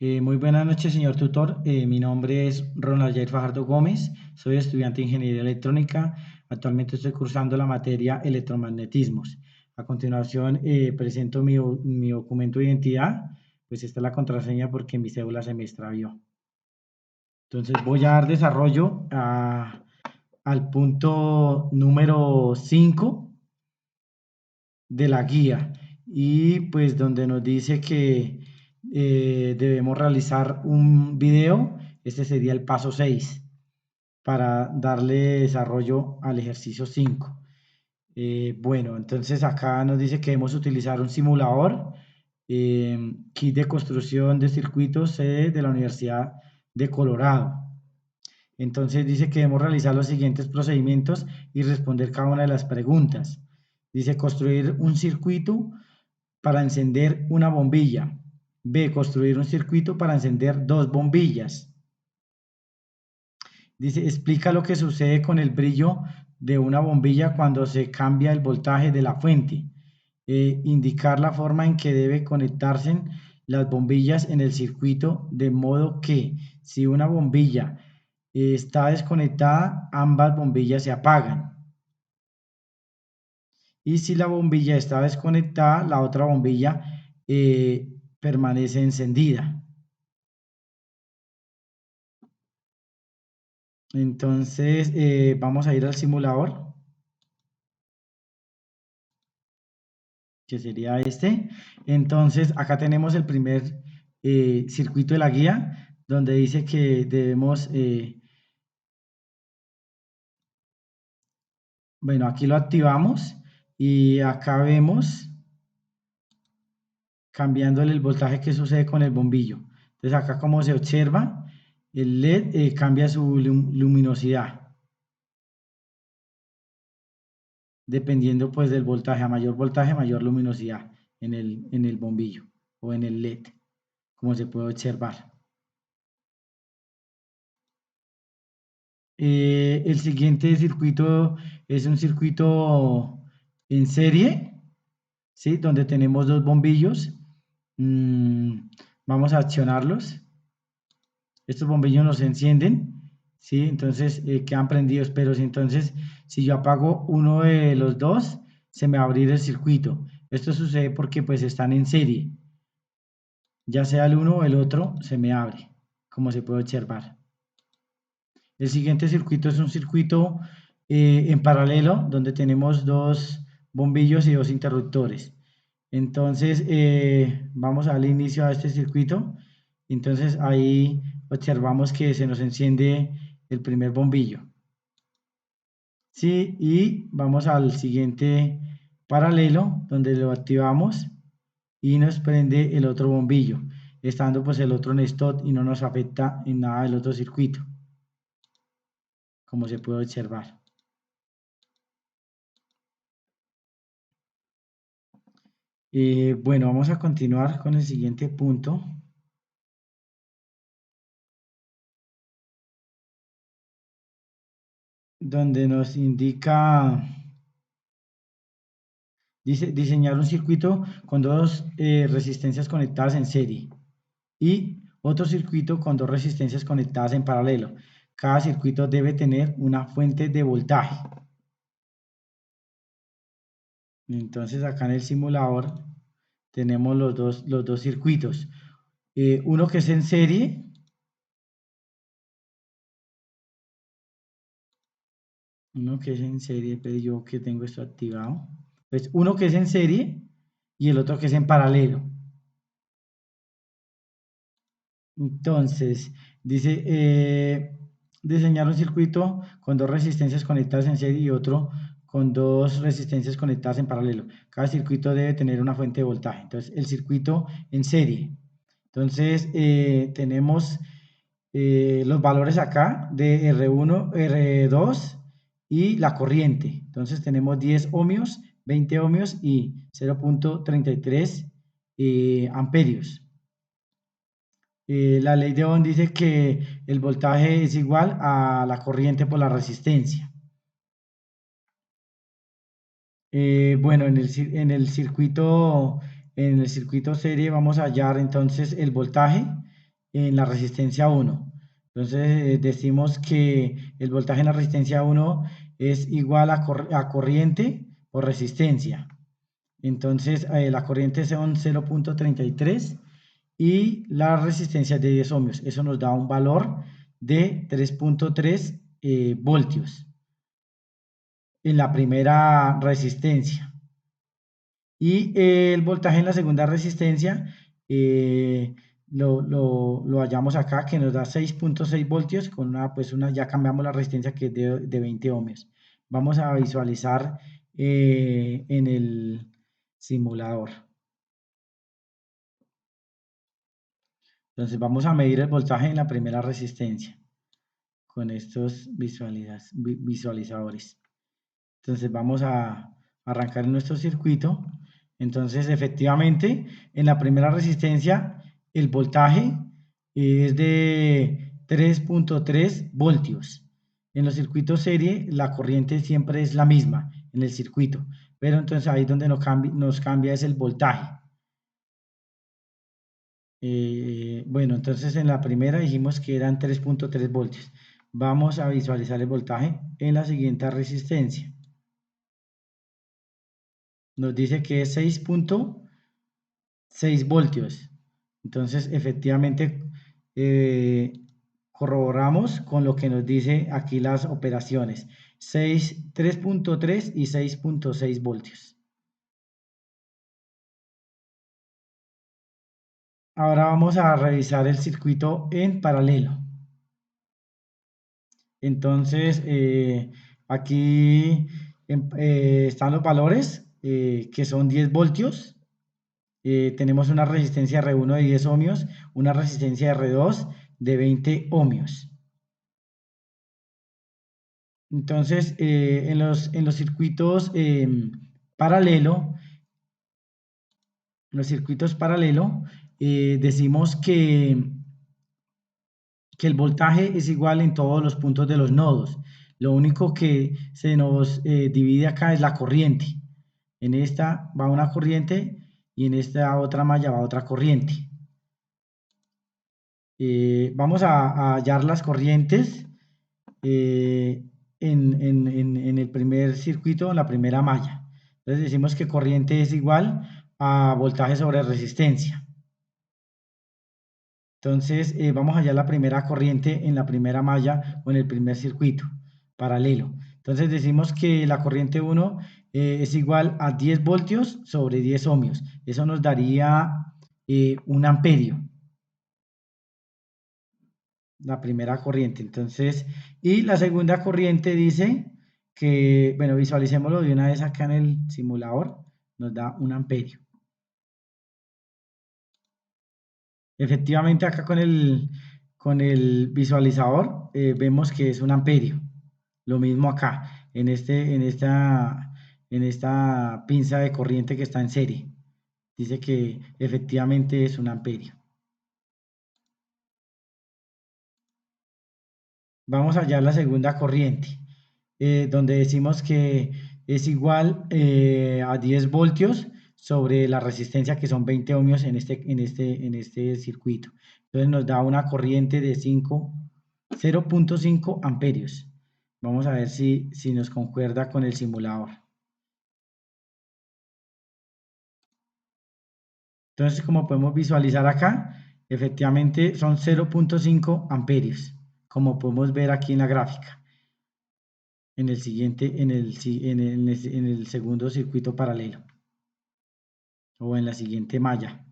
Muy buenas noches, señor tutor. Mi nombre es Ronald Jair Fajardo Gómez. Soy estudiante de Ingeniería Electrónica. Actualmente estoy cursando la materia Electromagnetismos. A continuación, presento mi documento de identidad. Pues esta es la contraseña porque mi cédula se me extravió. Entonces voy a dar desarrollo al punto número 5 de la guía, y pues donde nos dice que debemos realizar un video. Este sería el paso 6 para darle desarrollo al ejercicio 5. Bueno, entonces acá nos dice que debemos utilizar un simulador, kit de construcción de circuitos sede de la Universidad de Colorado. Entonces dice que debemos realizar los siguientes procedimientos y responder cada una de las preguntas. Dice construir un circuito para encender una bombilla. B, construir un circuito para encender dos bombillas. Dice, explica lo que sucede con el brillo de una bombilla cuando se cambia el voltaje de la fuente. Indicar la forma en que debe conectarse las bombillas en el circuito, de modo que si una bombilla está desconectada, ambas bombillas se apagan. Y si la bombilla está desconectada, la otra bombilla permanece encendida. Entonces, vamos a ir al simulador, que sería este. Entonces, acá tenemos el primer circuito de la guía, donde dice que debemos, bueno, aquí lo activamos y acá vemos cambiándole el voltaje que sucede con el bombillo. Entonces, acá como se observa, el LED cambia su luminosidad, dependiendo pues del voltaje. A mayor voltaje, mayor luminosidad en el bombillo o en el LED, como se puede observar. El siguiente circuito es un circuito en serie, ¿sí? Donde tenemos dos bombillos. Vamos a accionarlos. Estos bombillos nos encienden, ¿sí? Entonces quedan prendidos, pero si yo apago uno de los dos, se me va a abrir el circuito. Esto sucede porque pues están en serie. Ya sea el uno o el otro, se me abre, como se puede observar. El siguiente circuito es un circuito en paralelo, donde tenemos dos bombillos y dos interruptores. Entonces, vamos a darle inicio a este circuito. Entonces, ahí observamos que se nos enciende el primer bombillo. Sí, y vamos al siguiente paralelo, donde lo activamos y nos prende el otro bombillo, estando pues el otro en stop y no nos afecta en nada el otro circuito, como se puede observar. Bueno, vamos a continuar con el siguiente punto, donde nos indica, dice, diseñar un circuito con dos resistencias conectadas en serie y otro circuito con dos resistencias conectadas en paralelo. Cada circuito debe tener una fuente de voltaje. Entonces, acá en el simulador tenemos los dos circuitos. Uno que es en serie, pero yo que tengo esto activado. Pues uno que es en serie y el otro que es en paralelo. Entonces, dice, diseñar un circuito con dos resistencias conectadas en serie y otro con dos resistencias conectadas en paralelo. Cada circuito debe tener una fuente de voltaje. Entonces, el circuito en serie. Entonces, tenemos los valores acá de R1, R2 y la corriente. Entonces, tenemos 10 ohmios, 20 ohmios y 0.33 amperios. La ley de Ohm dice que el voltaje es igual a la corriente por la resistencia. Bueno, en el circuito serie vamos a hallar entonces el voltaje. en la resistencia 1. Entonces decimos que el voltaje en la resistencia 1 es igual a corriente por resistencia. Entonces la corriente son 0.33 y la resistencia es de 10 ohmios. Eso nos da un valor de 3.3 voltios en la primera resistencia. Y el voltaje en la segunda resistencia lo hallamos acá, que nos da 6.6 voltios con ya cambiamos la resistencia que es de 20 ohmios. Vamos a visualizar en el simulador. Entonces vamos a medir el voltaje en la primera resistencia con estos visualizadores. Entonces vamos a arrancar nuestro circuito. Entonces efectivamente en la primera resistencia el voltaje es de 3.3 voltios. En los circuitos serie la corriente siempre es la misma en el circuito, pero entonces ahí donde nos cambia es el voltaje. Bueno, entonces en la primera dijimos que eran 3.3 voltios. Vamos a visualizar el voltaje en la siguiente resistencia. Nos dice que es 6.6 voltios. Entonces, efectivamente, corroboramos con lo que nos dice aquí las operaciones. 3.3 y 6.6 voltios. Ahora vamos a revisar el circuito en paralelo. Entonces, aquí están los valores que son 10 voltios. Tenemos una resistencia R1 de 10 ohmios, una resistencia R2 de 20 ohmios. Entonces, en los circuitos paralelo, decimos que el voltaje es igual en todos los puntos de los nodos. Lo único que se nos divide acá es la corriente. En esta va una corriente y en esta otra malla va otra corriente. Vamos a hallar las corrientes en el primer circuito, en la primera malla. Entonces decimos que corriente es igual a voltaje sobre resistencia. Entonces vamos a hallar la primera corriente en la primera malla o en el primer circuito paralelo. Entonces decimos que la corriente 1 es igual a 10 voltios sobre 10 ohmios. Eso nos daría 1 amperio. La primera corriente. Entonces, y la segunda corriente dice que, bueno, visualicémoslo de una vez acá en el simulador, nos da 1 amperio. Efectivamente acá con el visualizador vemos que es 1 amperio. Lo mismo acá, en esta pinza de corriente que está en serie. Dice que efectivamente es 1 amperio. Vamos allá a la segunda corriente, donde decimos que es igual a 10 voltios sobre la resistencia que son 20 ohmios en este circuito. Entonces nos da una corriente de 0.5 amperios. Vamos a ver si nos concuerda con el simulador. Entonces, como podemos visualizar acá, efectivamente son 0.5 amperios, como podemos ver aquí en la gráfica. En el siguiente, en el segundo circuito paralelo o en la siguiente malla.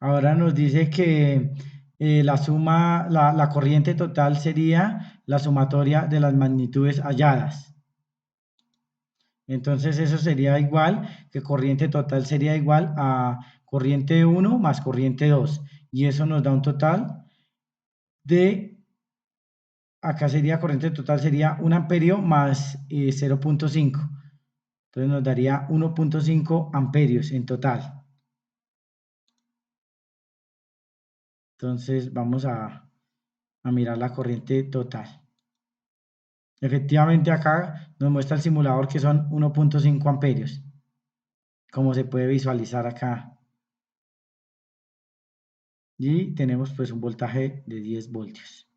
Ahora nos dice que la corriente total sería la sumatoria de las magnitudes halladas. Entonces eso sería igual, que corriente total sería igual a corriente 1 más corriente 2. Y eso nos da un total de, acá sería corriente total, sería 1 amperio más 0.5. Entonces nos daría 1.5 amperios en total. Entonces vamos a mirar la corriente total. Efectivamente acá nos muestra el simulador que son 1.5 amperios, como se puede visualizar acá. Y tenemos pues un voltaje de 10 voltios.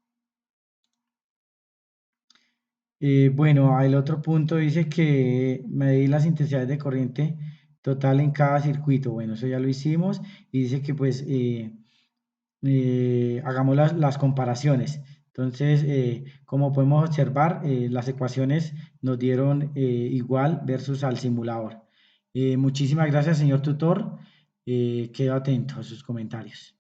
Bueno, el otro punto dice que medir las intensidades de corriente total en cada circuito. Bueno, eso ya lo hicimos y dice que pues hagamos las comparaciones. Entonces, como podemos observar, las ecuaciones nos dieron igual versus al simulador. Muchísimas gracias, señor tutor. Quedo atento a sus comentarios.